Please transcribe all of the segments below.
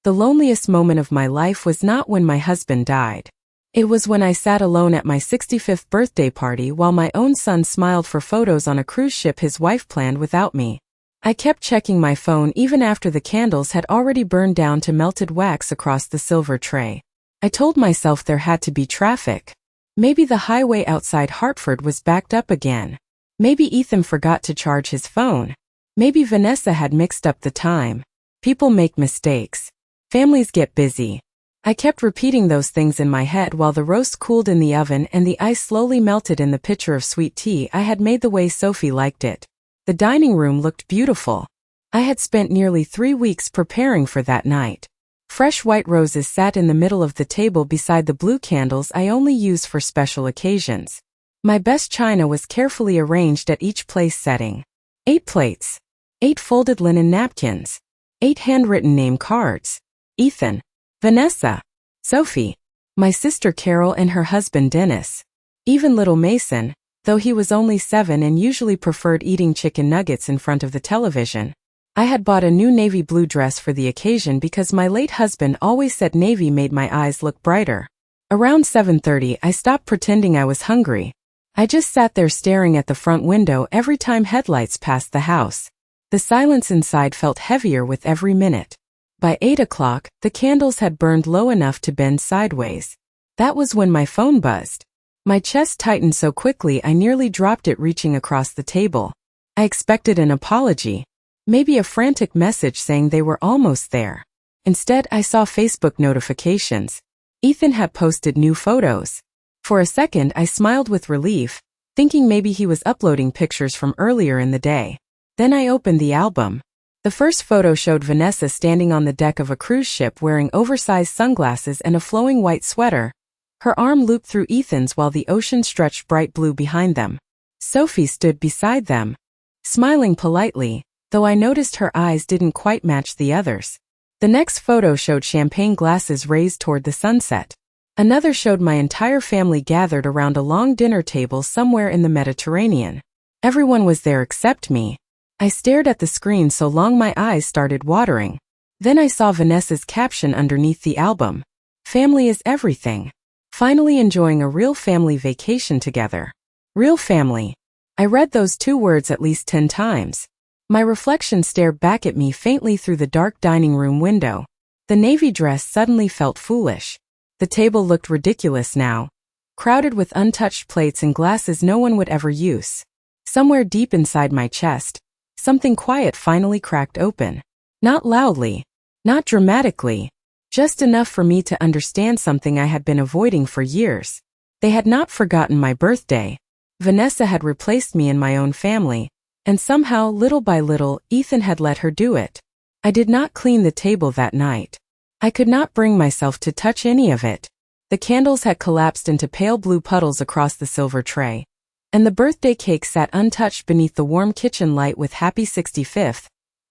The loneliest moment of my life was not when my husband died. It was when I sat alone at my 65th birthday party while my own son smiled for photos on a cruise ship his wife planned without me. I kept checking my phone even after the candles had already burned down to melted wax across the silver tray. I told myself there had to be traffic. Maybe the highway outside Hartford was backed up again. Maybe Ethan forgot to charge his phone. Maybe Vanessa had mixed up the time. People make mistakes. Families get busy. I kept repeating those things in my head while the roast cooled in the oven and the ice slowly melted in the pitcher of sweet tea I had made the way Sophie liked it. The dining room looked beautiful. I had spent nearly 3 weeks preparing for that night. Fresh white roses sat in the middle of the table beside the blue candles I only use for special occasions. My best china was carefully arranged at each place setting. 8 plates. 8 folded linen napkins. 8 handwritten name cards. Ethan. Vanessa. Sophie. My sister Carol and her husband Dennis. Even little Mason, though he was only 7 and usually preferred eating chicken nuggets in front of the television. I had bought a new navy blue dress for the occasion because my late husband always said navy made my eyes look brighter. Around 7:30 I stopped pretending I was hungry. I just sat there staring at the front window every time headlights passed the house. The silence inside felt heavier with every minute. By 8 o'clock, the candles had burned low enough to bend sideways. That was when my phone buzzed. My chest tightened so quickly I nearly dropped it reaching across the table. I expected an apology. Maybe a frantic message saying they were almost there. Instead, I saw Facebook notifications. Ethan had posted new photos. For a second, I smiled with relief, thinking maybe he was uploading pictures from earlier in the day. Then I opened the album. The first photo showed Vanessa standing on the deck of a cruise ship wearing oversized sunglasses and a flowing white sweater. Her arm looped through Ethan's while the ocean stretched bright blue behind them. Sophie stood beside them, smiling politely, though I noticed her eyes didn't quite match the others. The next photo showed champagne glasses raised toward the sunset. Another showed my entire family gathered around a long dinner table somewhere in the Mediterranean. Everyone was there except me. I stared at the screen so long my eyes started watering. Then I saw Vanessa's caption underneath the album. Family is everything. Finally enjoying a real family vacation together. Real family. I read those 2 words at least 10 times. My reflection stared back at me faintly through the dark dining room window. The navy dress suddenly felt foolish. The table looked ridiculous now, crowded with untouched plates and glasses no one would ever use. Somewhere deep inside my chest, something quiet finally cracked open. Not loudly, not dramatically, just enough for me to understand something I had been avoiding for years. They had not forgotten my birthday. Vanessa had replaced me in my own family. And somehow, little by little, Ethan had let her do it. I did not clean the table that night. I could not bring myself to touch any of it. The candles had collapsed into pale blue puddles across the silver tray, and the birthday cake sat untouched beneath the warm kitchen light with Happy 65th,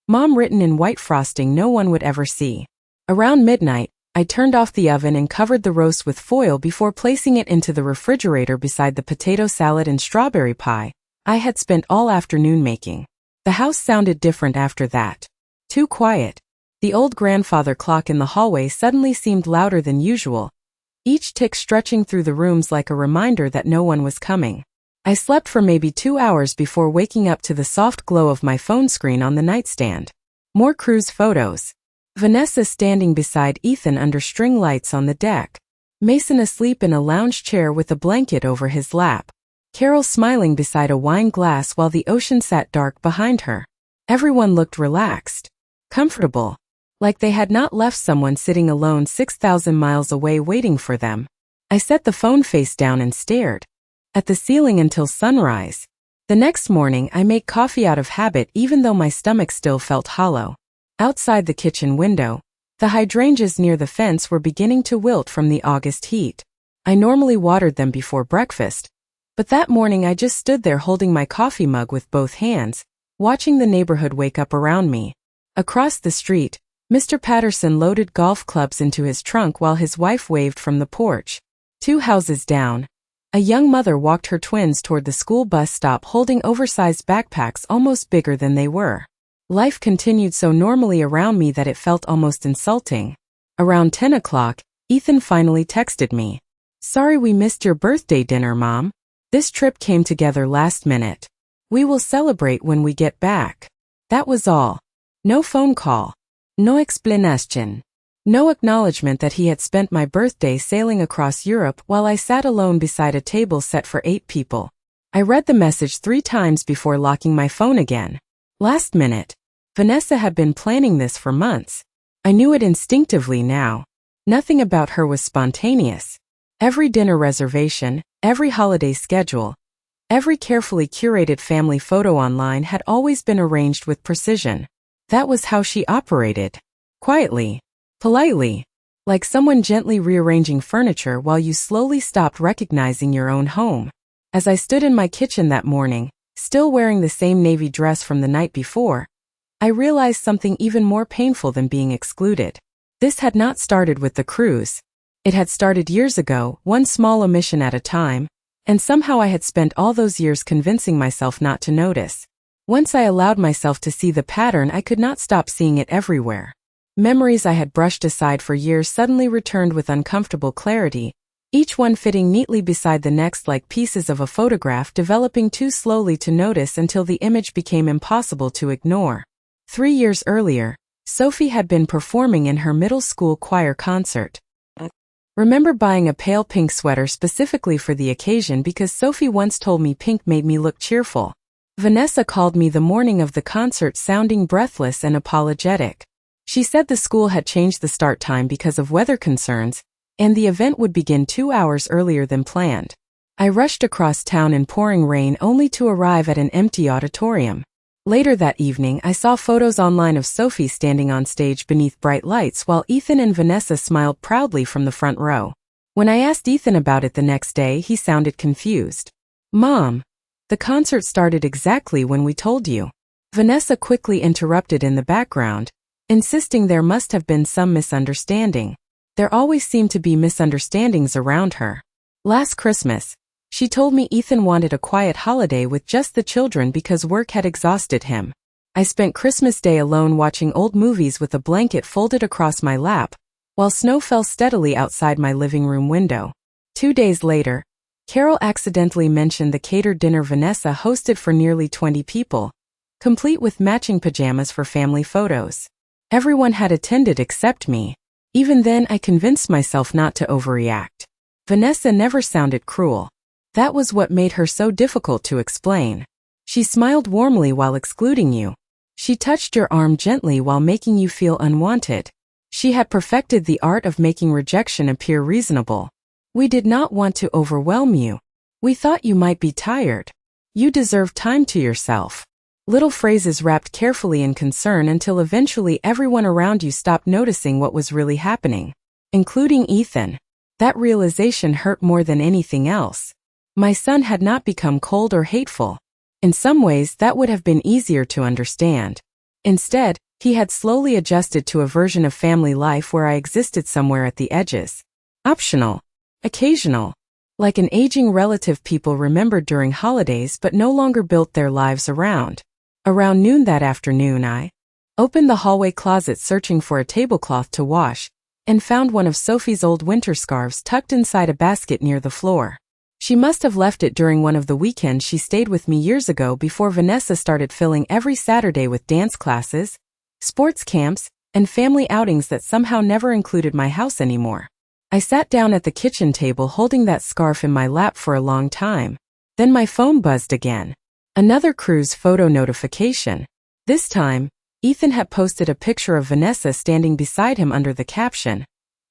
Mom written in white frosting no one would ever see. Around midnight, I turned off the oven and covered the roast with foil before placing it into the refrigerator beside the potato salad and strawberry pie I had spent all afternoon making. The house sounded different after that. Too quiet. The old grandfather clock in the hallway suddenly seemed louder than usual, each tick stretching through the rooms like a reminder that no one was coming. I slept for maybe 2 hours before waking up to the soft glow of my phone screen on the nightstand. More cruise photos. Vanessa standing beside Ethan under string lights on the deck. Mason asleep in a lounge chair with a blanket over his lap. Carol smiling beside a wine glass while the ocean sat dark behind her. Everyone looked relaxed, comfortable, like they had not left someone sitting alone 6,000 miles away waiting for them. I set the phone face down and stared at the ceiling until sunrise. The next morning I made coffee out of habit even though my stomach still felt hollow. Outside the kitchen window, the hydrangeas near the fence were beginning to wilt from the August heat. I normally watered them before breakfast, but that morning I just stood there holding my coffee mug with both hands, watching the neighborhood wake up around me. Across the street, Mr. Patterson loaded golf clubs into his trunk while his wife waved from the porch. 2 houses down, a young mother walked her twins toward the school bus stop holding oversized backpacks almost bigger than they were. Life continued so normally around me that it felt almost insulting. Around 10 o'clock, Ethan finally texted me. "Sorry we missed your birthday dinner, Mom. This trip came together last minute. We will celebrate when we get back." That was all. No phone call. No explanation. No acknowledgement that he had spent my birthday sailing across Europe while I sat alone beside a table set for 8 people. I read the message 3 times before locking my phone again. Last minute. Vanessa had been planning this for months. I knew it instinctively now. Nothing about her was spontaneous. Every dinner reservation, every holiday schedule, every carefully curated family photo online had always been arranged with precision. That was how she operated. Quietly. Politely. Like someone gently rearranging furniture while you slowly stopped recognizing your own home. As I stood in my kitchen that morning, still wearing the same navy dress from the night before, I realized something even more painful than being excluded. This had not started with the cruise. It had started years ago, one small omission at a time, and somehow I had spent all those years convincing myself not to notice. Once I allowed myself to see the pattern, I could not stop seeing it everywhere. Memories I had brushed aside for years suddenly returned with uncomfortable clarity, each one fitting neatly beside the next like pieces of a photograph developing too slowly to notice until the image became impossible to ignore. 3 years earlier, Sophie had been performing in her middle school choir concert. Remember buying a pale pink sweater specifically for the occasion because Sophie once told me pink made me look cheerful. Vanessa called me the morning of the concert sounding breathless and apologetic. She said the school had changed the start time because of weather concerns, and the event would begin 2 hours earlier than planned. I rushed across town in pouring rain only to arrive at an empty auditorium. Later that evening, I saw photos online of Sophie standing on stage beneath bright lights while Ethan and Vanessa smiled proudly from the front row. When I asked Ethan about it the next day, he sounded confused. "Mom, the concert started exactly when we told you." Vanessa quickly interrupted in the background, insisting there must have been some misunderstanding. There always seemed to be misunderstandings around her. Last Christmas, she told me Ethan wanted a quiet holiday with just the children because work had exhausted him. I spent Christmas Day alone watching old movies with a blanket folded across my lap, while snow fell steadily outside my living room window. 2 days later, Carol accidentally mentioned the catered dinner Vanessa hosted for nearly 20 people, complete with matching pajamas for family photos. Everyone had attended except me. Even then, I convinced myself not to overreact. Vanessa never sounded cruel. That was what made her so difficult to explain. She smiled warmly while excluding you. She touched your arm gently while making you feel unwanted. She had perfected the art of making rejection appear reasonable. We did not want to overwhelm you. We thought you might be tired. You deserve time to yourself. Little phrases wrapped carefully in concern until eventually everyone around you stopped noticing what was really happening, including Ethan. That realization hurt more than anything else. My son had not become cold or hateful. In some ways, that would have been easier to understand. Instead, he had slowly adjusted to a version of family life where I existed somewhere at the edges. Optional. Occasional. Like an aging relative people remembered during holidays but no longer built their lives around. Around noon that afternoon, I opened the hallway closet searching for a tablecloth to wash, and found one of Sophie's old winter scarves tucked inside a basket near the floor. She must have left it during one of the weekends she stayed with me years ago before Vanessa started filling every Saturday with dance classes, sports camps, and family outings that somehow never included my house anymore. I sat down at the kitchen table holding that scarf in my lap for a long time. Then my phone buzzed again. Another cruise photo notification. This time, Ethan had posted a picture of Vanessa standing beside him under the caption,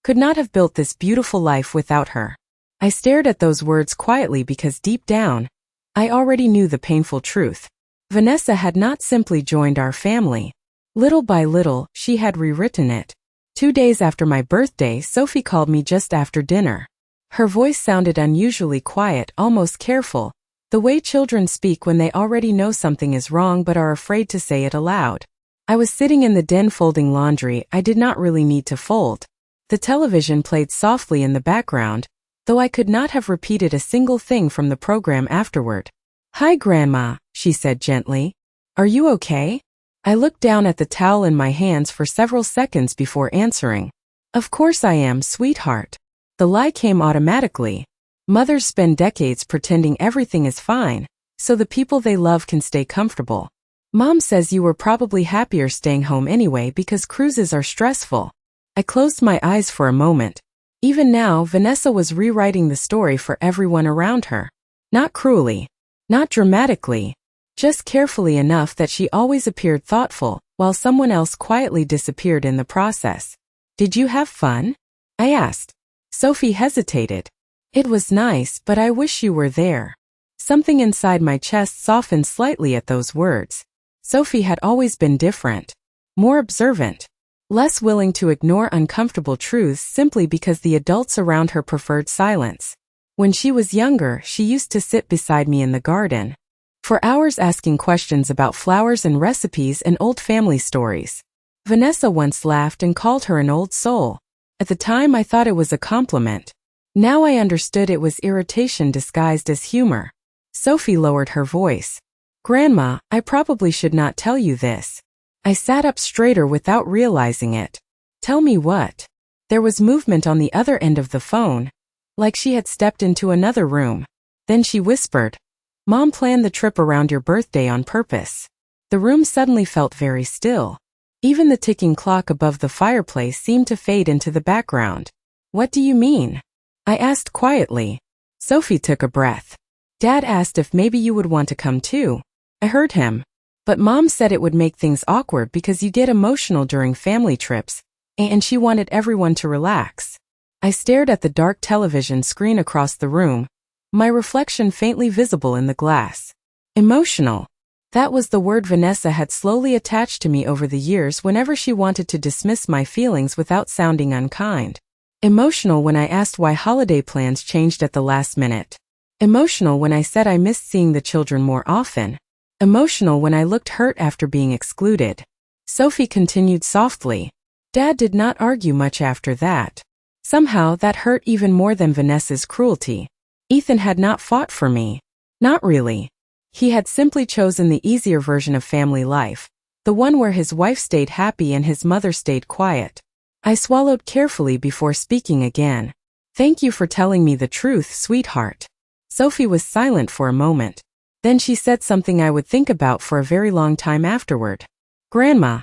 "Could not have built this beautiful life without her." I stared at those words quietly because deep down, I already knew the painful truth. Vanessa had not simply joined our family. Little by little, she had rewritten it. 2 days after my birthday, Sophie called me just after dinner. Her voice sounded unusually quiet, almost careful, the way children speak when they already know something is wrong but are afraid to say it aloud. I was sitting in the den folding laundry I did not really need to fold. The television played softly in the background, though I could not have repeated a single thing from the program afterward. "Hi, Grandma," she said gently. "Are you okay?" I looked down at the towel in my hands for several seconds before answering. Of course I am, sweetheart. The lie came automatically. Mothers spend decades pretending everything is fine, so the people they love can stay comfortable. Mom says you were probably happier staying home anyway because cruises are stressful. I closed my eyes for a moment. Even now, Vanessa was rewriting the story for everyone around her. Not cruelly. Not dramatically. Just carefully enough that she always appeared thoughtful, while someone else quietly disappeared in the process. Did you have fun? I asked. Sophie hesitated. It was nice, but I wish you were there. Something inside my chest softened slightly at those words. Sophie had always been different. More observant. Less willing to ignore uncomfortable truths simply because the adults around her preferred silence. When she was younger, she used to sit beside me in the garden for hours asking questions about flowers and recipes and old family stories. Vanessa once laughed and called her an old soul. At the time, I thought it was a compliment. Now I understood it was irritation disguised as humor. Sophie lowered her voice. Grandma, I probably should not tell you this. I sat up straighter without realizing it. Tell me what? There was movement on the other end of the phone, like she had stepped into another room. Then she whispered, Mom planned the trip around your birthday on purpose. The room suddenly felt very still. Even the ticking clock above the fireplace seemed to fade into the background. What do you mean? I asked quietly. Sophie took a breath. Dad asked if maybe you would want to come too. I heard him. But Mom said it would make things awkward because you get emotional during family trips, and she wanted everyone to relax. I stared at the dark television screen across the room, my reflection faintly visible in the glass. Emotional. That was the word Vanessa had slowly attached to me over the years whenever she wanted to dismiss my feelings without sounding unkind. Emotional when I asked why holiday plans changed at the last minute. Emotional when I said I missed seeing the children more often. Emotional when I looked hurt after being excluded. Sophie continued softly. Dad did not argue much after that. Somehow that hurt even more than Vanessa's cruelty. Ethan had not fought for me. Not really. He had simply chosen the easier version of family life, the one where his wife stayed happy and his mother stayed quiet. I swallowed carefully before speaking again. Thank you for telling me the truth, sweetheart. Sophie was silent for a moment. Then she said something I would think about for a very long time afterward. Grandma.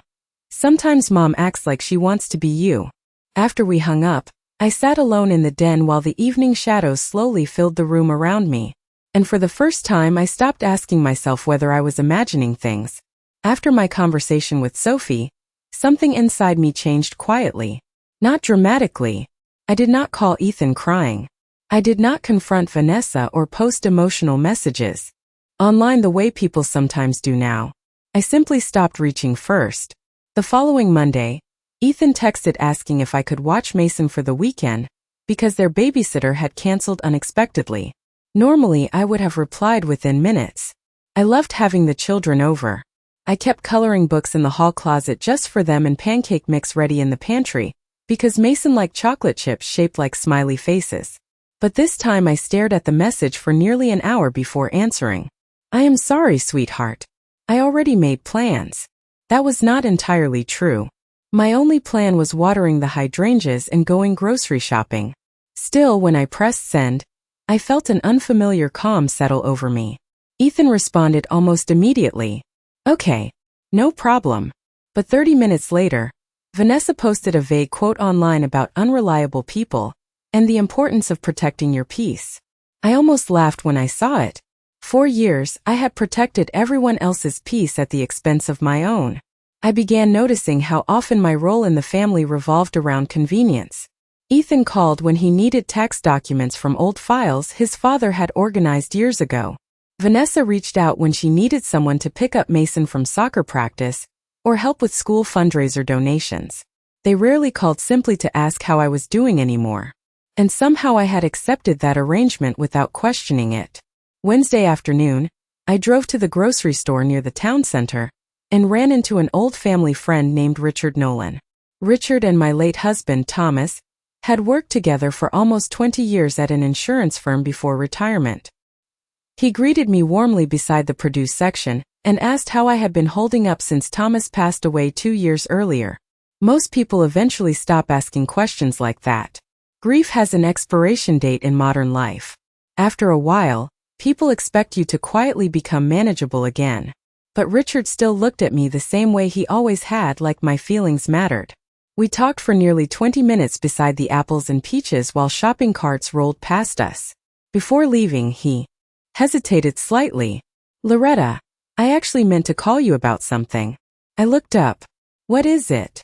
Sometimes Mom acts like she wants to be you. After we hung up, I sat alone in the den while the evening shadows slowly filled the room around me. And for the first time I stopped asking myself whether I was imagining things. After my conversation with Sophie, something inside me changed quietly. Not dramatically. I did not call Ethan crying. I did not confront Vanessa or post emotional messages online the way people sometimes do now. I simply stopped reaching first. The following Monday, Ethan texted asking if I could watch Mason for the weekend, because their babysitter had canceled unexpectedly. Normally, I would have replied within minutes. I loved having the children over. I kept coloring books in the hall closet just for them and pancake mix ready in the pantry, because Mason liked chocolate chips shaped like smiley faces. But this time I stared at the message for nearly an hour before answering. I am sorry, sweetheart. I already made plans. That was not entirely true. My only plan was watering the hydrangeas and going grocery shopping. Still, when I pressed send, I felt an unfamiliar calm settle over me. Ethan responded almost immediately. Okay, no problem. But 30 minutes later, Vanessa posted a vague quote online about unreliable people and the importance of protecting your peace. I almost laughed when I saw it. For years, I had protected everyone else's peace at the expense of my own. I began noticing how often my role in the family revolved around convenience. Ethan called when he needed tax documents from old files his father had organized years ago. Vanessa reached out when she needed someone to pick up Mason from soccer practice or help with school fundraiser donations. They rarely called simply to ask how I was doing anymore. And somehow I had accepted that arrangement without questioning it. Wednesday afternoon, I drove to the grocery store near the town center and ran into an old family friend named Richard Nolan. Richard and my late husband, Thomas, had worked together for almost 20 years at an insurance firm before retirement. He greeted me warmly beside the produce section and asked how I had been holding up since Thomas passed away 2 years earlier. Most people eventually stop asking questions like that. Grief has an expiration date in modern life. After a while, people expect you to quietly become manageable again. But Richard still looked at me the same way he always had, like my feelings mattered. We talked for nearly 20 minutes beside the apples and peaches while shopping carts rolled past us. Before leaving, he hesitated slightly. "Loretta, I actually meant to call you about something." I looked up. "What is it?"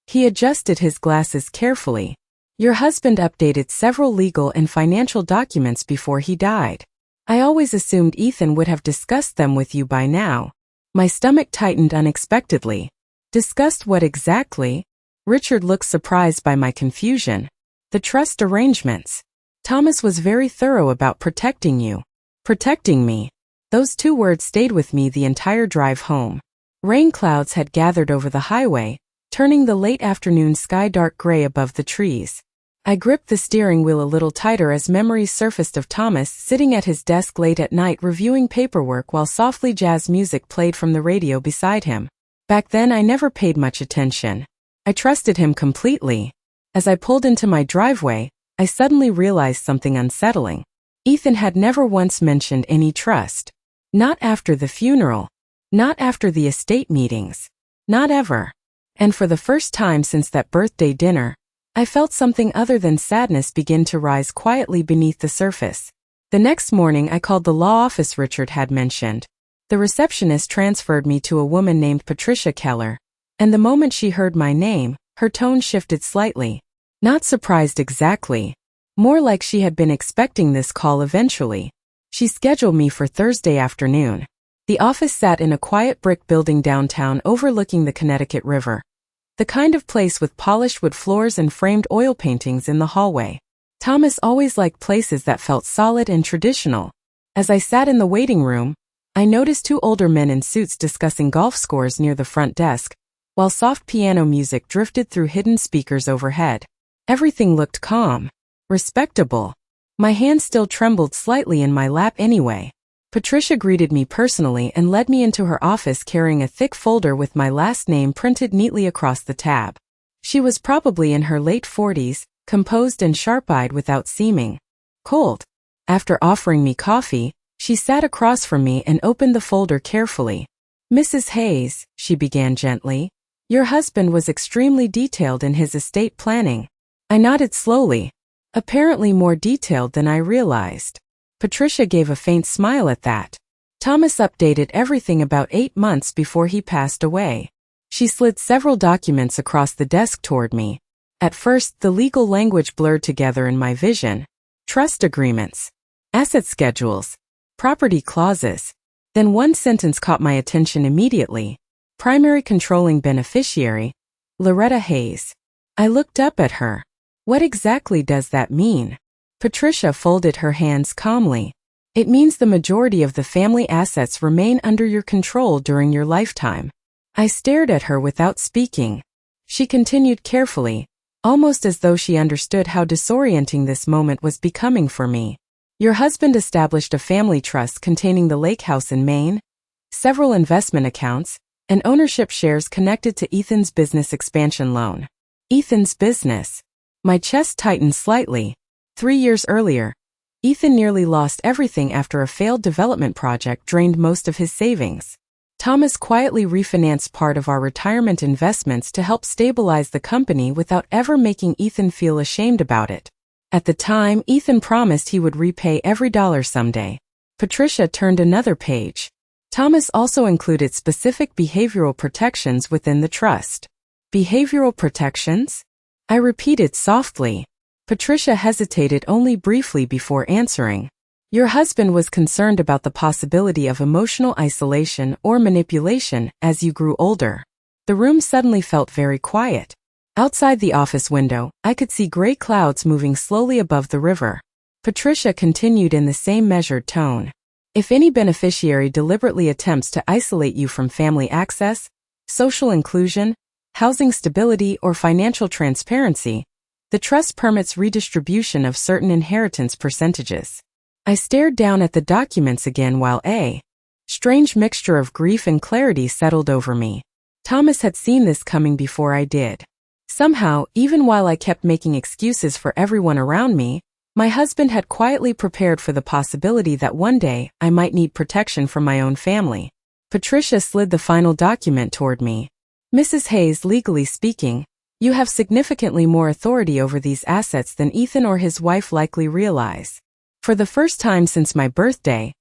He adjusted his glasses carefully. "Your husband updated several legal and financial documents before he died. I always assumed Ethan would have discussed them with you by now." My stomach tightened unexpectedly. "Discussed what exactly?" Richard looked surprised by my confusion. "The trust arrangements. Thomas was very thorough about protecting you." Protecting me. Those 2 words stayed with me the entire drive home. Rain clouds had gathered over the highway, turning the late afternoon sky dark gray above the trees. I gripped the steering wheel a little tighter as memories surfaced of Thomas sitting at his desk late at night reviewing paperwork while softly jazz music played from the radio beside him. Back then I never paid much attention. I trusted him completely. As I pulled into my driveway, I suddenly realized something unsettling. Ethan had never once mentioned any trust. Not after the funeral. Not after the estate meetings. Not ever. And for the first time since that birthday dinner, I felt something other than sadness begin to rise quietly beneath the surface. The next morning I called the law office Richard had mentioned. The receptionist transferred me to a woman named Patricia Keller, and the moment she heard my name, her tone shifted slightly. Not surprised exactly. More like she had been expecting this call eventually. She scheduled me for Thursday afternoon. The office sat in a quiet brick building downtown overlooking the Connecticut River. The kind of place with polished wood floors and framed oil paintings in the hallway. Thomas always liked places that felt solid and traditional. As I sat in the waiting room, I noticed 2 older men in suits discussing golf scores near the front desk, while soft piano music drifted through hidden speakers overhead. Everything looked calm. Respectable. My hand still trembled slightly in my lap anyway. Patricia greeted me personally and led me into her office carrying a thick folder with my last name printed neatly across the tab. She was probably in her late 40s, composed and sharp-eyed without seeming cold. After offering me coffee, she sat across from me and opened the folder carefully. "Mrs. Hayes," she began gently, "your husband was extremely detailed in his estate planning." I nodded slowly. Apparently more detailed than I realized. Patricia gave a faint smile at that. "Thomas updated everything about 8 months before he passed away." She slid several documents across the desk toward me. At first, the legal language blurred together in my vision. Trust agreements, asset schedules, property clauses. Then one sentence caught my attention immediately. Primary controlling beneficiary, Loretta Hayes. I looked up at her. "What exactly does that mean?" Patricia folded her hands calmly. "It means the majority of the family assets remain under your control during your lifetime." I stared at her without speaking. She continued carefully, almost as though she understood how disorienting this moment was becoming for me. "Your husband established a family trust containing the lake house in Maine, several investment accounts, and ownership shares connected to Ethan's business expansion loan." Ethan's business. My chest tightened slightly. 3 years earlier, Ethan nearly lost everything after a failed development project drained most of his savings. Thomas quietly refinanced part of our retirement investments to help stabilize the company without ever making Ethan feel ashamed about it. At the time, Ethan promised he would repay every dollar someday. Patricia turned another page. Thomas also included specific behavioral protections within the trust. Behavioral protections? I repeated softly. Patricia hesitated only briefly before answering. "Your husband was concerned about the possibility of emotional isolation or manipulation as you grew older." The room suddenly felt very quiet. Outside the office window, I could see gray clouds moving slowly above the river. Patricia continued in the same measured tone. "If any beneficiary deliberately attempts to isolate you from family access, social inclusion, housing stability, or financial transparency, the trust permits redistribution of certain inheritance percentages." I stared down at the documents again while Strange mixture of grief and clarity settled over me. Thomas had seen this coming before I did. Somehow, even while I kept making excuses for everyone around me, my husband had quietly prepared for the possibility that one day I might need protection from my own family. Patricia slid the final document toward me. Mrs. Hayes, legally speaking, you have significantly more authority over these assets than Ethan or his wife likely realize. For the first time since my birthday,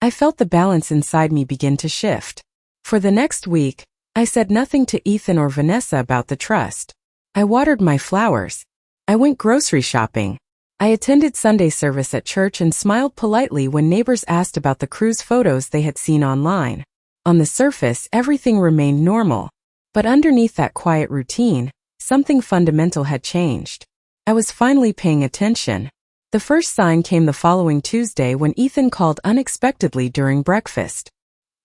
I felt the balance inside me begin to shift. For the next week, I said nothing to Ethan or Vanessa about the trust. I watered my flowers. I went grocery shopping. I attended Sunday service at church and smiled politely when neighbors asked about the cruise photos they had seen online. On the surface, everything remained normal. But underneath that quiet routine, something fundamental had changed. I was finally paying attention. The first sign came the following Tuesday when Ethan called unexpectedly during breakfast.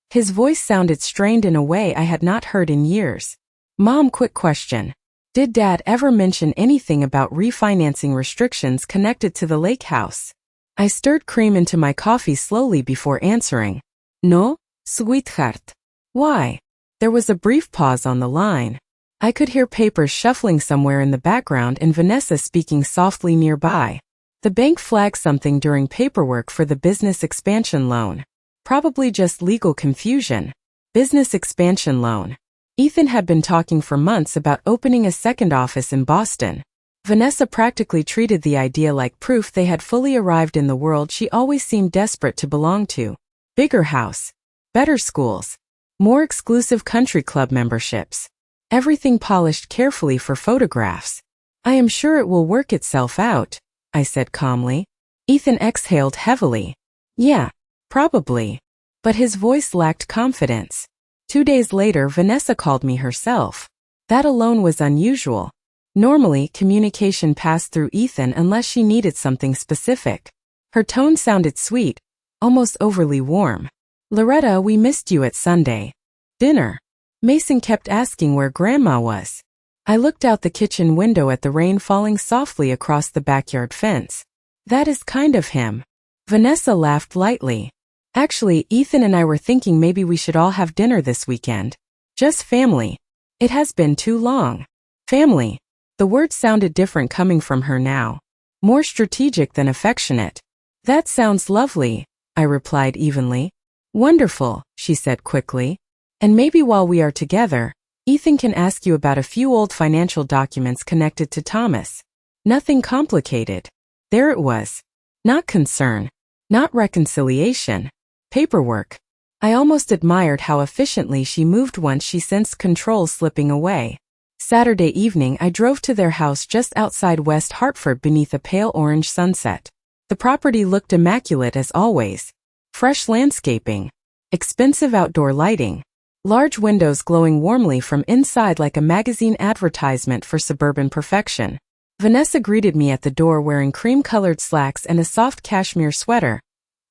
His voice sounded strained in a way I had not heard in years. Mom, quick question. Did Dad ever mention anything about refinancing restrictions connected to the lake house? I stirred cream into my coffee slowly before answering. No, sweetheart. Why? There was a brief pause on the line. I could hear papers shuffling somewhere in the background and Vanessa speaking softly nearby. The bank flagged something during paperwork for the business expansion loan. Probably just legal confusion. Business expansion loan. Ethan had been talking for months about opening a second office in Boston. Vanessa practically treated the idea like proof they had fully arrived in the world she always seemed desperate to belong to. Bigger house. Better schools. More exclusive country club memberships. Everything polished carefully for photographs. I am sure it will work itself out, I said calmly. Ethan exhaled heavily. Yeah, probably. But his voice lacked confidence. 2 days later, Vanessa called me herself. That alone was unusual. Normally, communication passed through Ethan unless she needed something specific. Her tone sounded sweet, almost overly warm. Loretta, we missed you at Sunday dinner. Mason kept asking where Grandma was. I looked out the kitchen window at the rain falling softly across the backyard fence. That is kind of him. Vanessa laughed lightly. Actually, Ethan and I were thinking maybe we should all have dinner this weekend. Just family. It has been too long. Family. The word sounded different coming from her now. More strategic than affectionate. That sounds lovely, I replied evenly. Wonderful, she said quickly. And maybe while we are together, Ethan can ask you about a few old financial documents connected to Thomas. Nothing complicated. There it was. Not concern. Not reconciliation. Paperwork. I almost admired how efficiently she moved once she sensed control slipping away. Saturday evening, I drove to their house just outside West Hartford beneath a pale orange sunset. The property looked immaculate as always. Fresh landscaping. Expensive outdoor lighting. Large windows glowing warmly from inside like a magazine advertisement for suburban perfection. Vanessa greeted me at the door wearing cream-colored slacks and a soft cashmere sweater,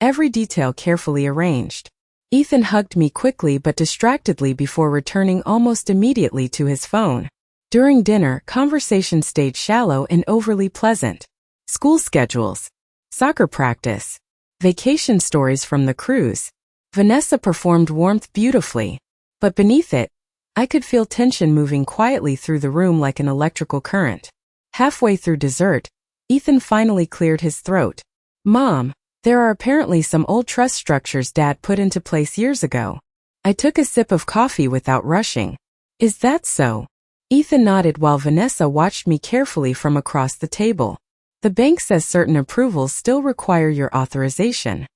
every detail carefully arranged. Ethan hugged me quickly but distractedly before returning almost immediately to his phone. During dinner, conversation stayed shallow and overly pleasant. School schedules. Soccer practice. Vacation stories from the cruise. Vanessa performed warmth beautifully. But beneath it, I could feel tension moving quietly through the room like an electrical current. Halfway through dessert, Ethan finally cleared his throat. Mom, there are apparently some old trust structures Dad put into place years ago. I took a sip of coffee without rushing. Is that so? Ethan nodded while Vanessa watched me carefully from across the table. The bank says certain approvals still require your authorization.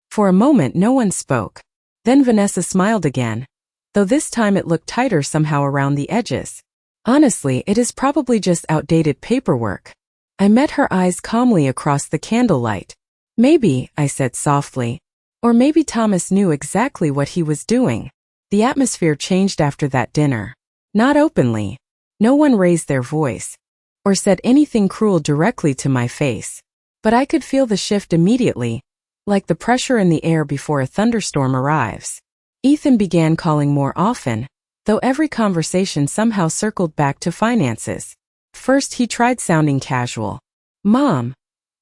For a moment, no one spoke. Then Vanessa smiled again, though this time it looked tighter somehow around the edges. Honestly, it is probably just outdated paperwork. I met her eyes calmly across the candlelight. Maybe, I said softly. Or maybe Thomas knew exactly what he was doing. The atmosphere changed after that dinner. Not openly. No one raised their voice or said anything cruel directly to my face. But I could feel the shift immediately, like the pressure in the air before a thunderstorm arrives. Ethan began calling more often, though every conversation somehow circled back to finances. First, he tried sounding casual. Mom,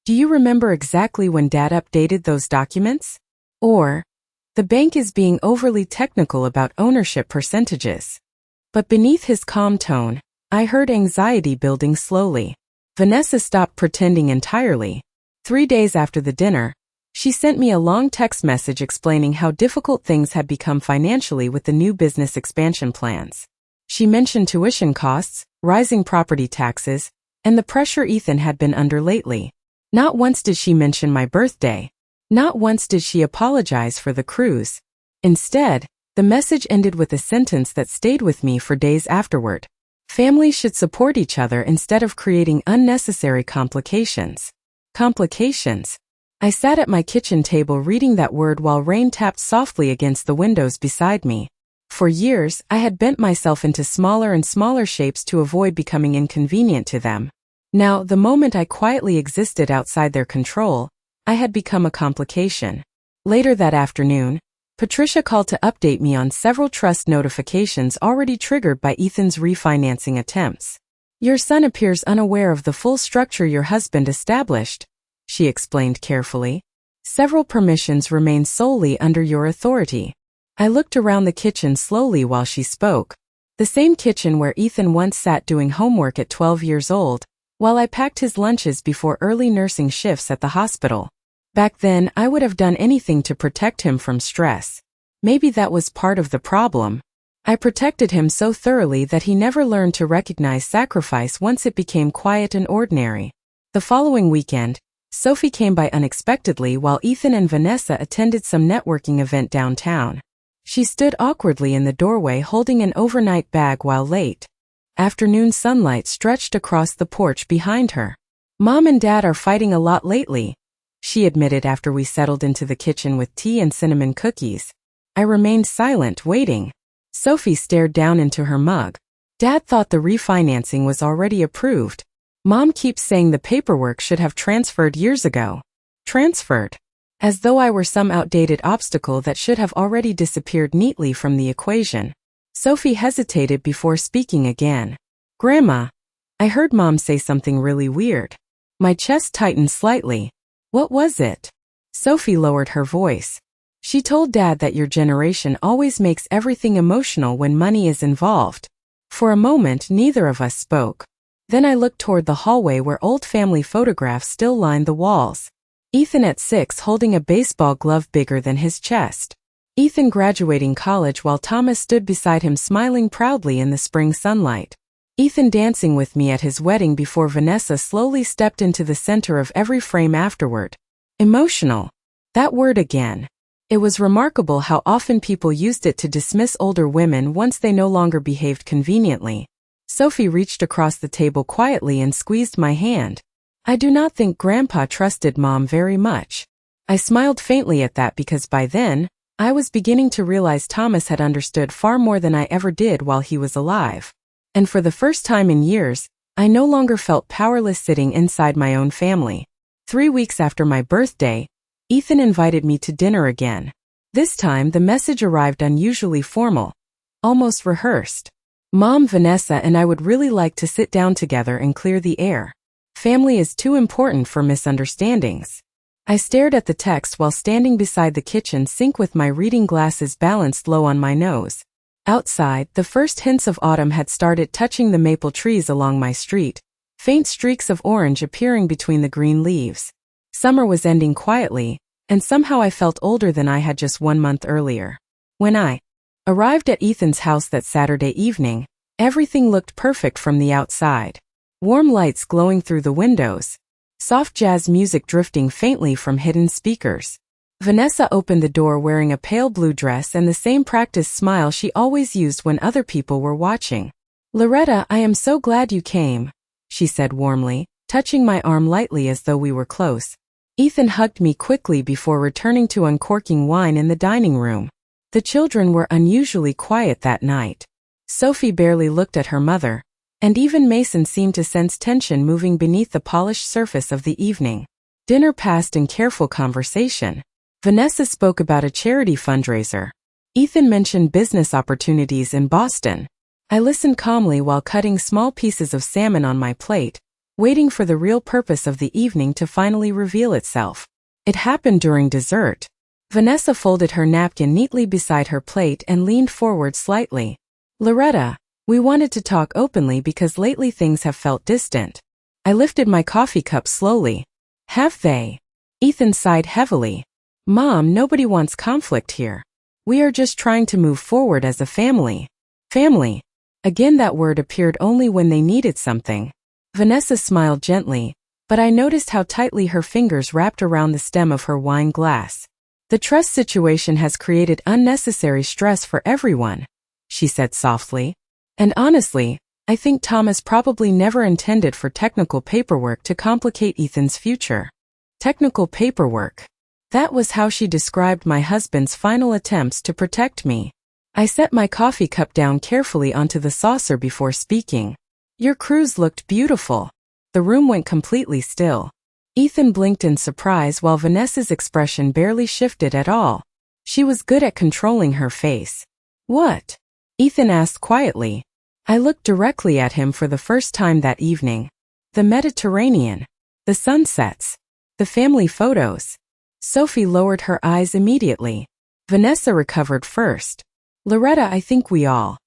do you remember exactly when Dad updated those documents? Or, The bank is being overly technical about ownership percentages. But beneath his calm tone, I heard anxiety building slowly. Vanessa stopped pretending entirely. 3 days after the dinner, she sent me a long text message explaining how difficult things had become financially with the new business expansion plans. She mentioned tuition costs, rising property taxes, and the pressure Ethan had been under lately. Not once did she mention my birthday. Not once did she apologize for the cruise. Instead, the message ended with a sentence that stayed with me for days afterward. Families should support each other instead of creating unnecessary complications. Complications. I sat at my kitchen table reading that word while rain tapped softly against the windows beside me. For years, I had bent myself into smaller and smaller shapes to avoid becoming inconvenient to them. Now, the moment I quietly existed outside their control, I had become a complication. Later that afternoon, Patricia called to update me on several trust notifications already triggered by Ethan's refinancing attempts. "Your son appears unaware of the full structure your husband established," she explained carefully. "Several permissions remain solely under your authority." I looked around the kitchen slowly while she spoke. The same kitchen where Ethan once sat doing homework at 12 years old, while I packed his lunches before early nursing shifts at the hospital. Back then, I would have done anything to protect him from stress. Maybe that was part of the problem. I protected him so thoroughly that he never learned to recognize sacrifice once it became quiet and ordinary. The following weekend, Sophie came by unexpectedly while Ethan and Vanessa attended some networking event downtown. She stood awkwardly in the doorway holding an overnight bag while late. Afternoon sunlight stretched across the porch behind her. "Mom and Dad are fighting a lot lately," she admitted after we settled into the kitchen with tea and cinnamon cookies. I remained silent, waiting. Sophie stared down into her mug. "Dad thought the refinancing was already approved. Mom keeps saying the paperwork should have transferred years ago." Transferred? As though I were some outdated obstacle that should have already disappeared neatly from the equation. Sophie hesitated before speaking again. "Grandma, I heard Mom say something really weird." My chest tightened slightly. "What was it?" Sophie lowered her voice. "She told Dad that your generation always makes everything emotional when money is involved." For a moment, neither of us spoke. Then I looked toward the hallway where old family photographs still lined the walls. Ethan at 6 holding a baseball glove bigger than his chest. Ethan graduating college while Thomas stood beside him smiling proudly in the spring sunlight. Ethan dancing with me at his wedding before Vanessa slowly stepped into the center of every frame afterward. Emotional. That word again. It was remarkable how often people used it to dismiss older women once they no longer behaved conveniently. Sophie reached across the table quietly and squeezed my hand. "I do not think Grandpa trusted Mom very much." I smiled faintly at that because by then, I was beginning to realize Thomas had understood far more than I ever did while he was alive. And for the first time in years, I no longer felt powerless sitting inside my own family. 3 weeks after my birthday, Ethan invited me to dinner again. This time the message arrived unusually formal, almost rehearsed. "Mom, Vanessa and I would really like to sit down together and clear the air. Family is too important for misunderstandings." I stared at the text while standing beside the kitchen sink with my reading glasses balanced low on my nose. Outside, the first hints of autumn had started touching the maple trees along my street, faint streaks of orange appearing between the green leaves. Summer was ending quietly, and somehow I felt older than I had just 1 month earlier. When I arrived at Ethan's house that Saturday evening, everything looked perfect from the outside. Warm lights glowing through the windows. Soft jazz music drifting faintly from hidden speakers. Vanessa opened the door wearing a pale blue dress and the same practiced smile she always used when other people were watching. "Loretta, I am so glad you came," she said warmly, touching my arm lightly as though we were close. Ethan hugged me quickly before returning to uncorking wine in the dining room. The children were unusually quiet that night. Sophie barely looked at her mother, and even Mason seemed to sense tension moving beneath the polished surface of the evening. Dinner passed in careful conversation. Vanessa spoke about a charity fundraiser. Ethan mentioned business opportunities in Boston. I listened calmly while cutting small pieces of salmon on my plate, waiting for the real purpose of the evening to finally reveal itself. It happened during dessert. Vanessa folded her napkin neatly beside her plate and leaned forward slightly. Loretta, we wanted to talk openly because lately things have felt distant. I lifted my coffee cup slowly. Have they? Ethan sighed heavily. Mom, nobody wants conflict here. We are just trying to move forward as a family. Family. Again that word appeared only when they needed something. Vanessa smiled gently, but I noticed how tightly her fingers wrapped around the stem of her wine glass. The trust situation has created unnecessary stress for everyone, she said softly. And honestly, I think Thomas probably never intended for technical paperwork to complicate Ethan's future. Technical paperwork. That was how she described my husband's final attempts to protect me. I set my coffee cup down carefully onto the saucer before speaking. Your cruise looked beautiful. The room went completely still. Ethan blinked in surprise while Vanessa's expression barely shifted at all. She was good at controlling her face. What? Ethan asked quietly. I looked directly at him for the first time that evening. The Mediterranean. The sunsets. The family photos. Sophie lowered her eyes immediately. Vanessa recovered first. Loretta, I think we all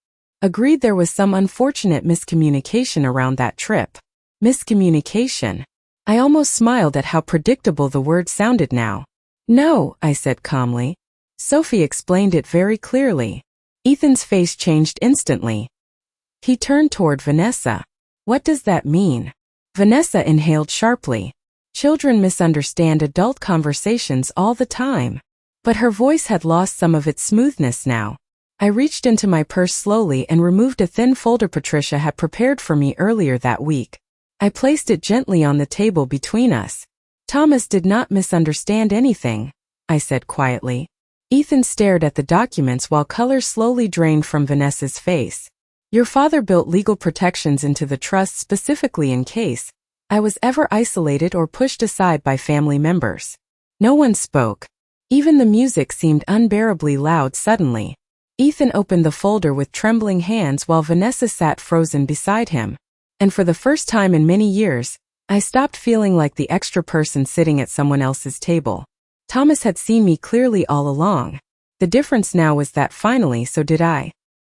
agreed there was some unfortunate miscommunication around that trip. Miscommunication. I almost smiled at how predictable the word sounded now. No, I said calmly. Sophie explained it very clearly. Ethan's face changed instantly. He turned toward Vanessa. What does that mean? Vanessa inhaled sharply. Children misunderstand adult conversations all the time. But her voice had lost some of its smoothness now. I reached into my purse slowly and removed a thin folder Patricia had prepared for me earlier that week. I placed it gently on the table between us. Thomas did not misunderstand anything, I said quietly. Ethan stared at the documents while color slowly drained from Vanessa's face. Your father built legal protections into the trust specifically in case I was ever isolated or pushed aside by family members. No one spoke. Even the music seemed unbearably loud suddenly. Ethan opened the folder with trembling hands while Vanessa sat frozen beside him. And for the first time in many years, I stopped feeling like the extra person sitting at someone else's table. Thomas had seen me clearly all along. The difference now was that finally so did I.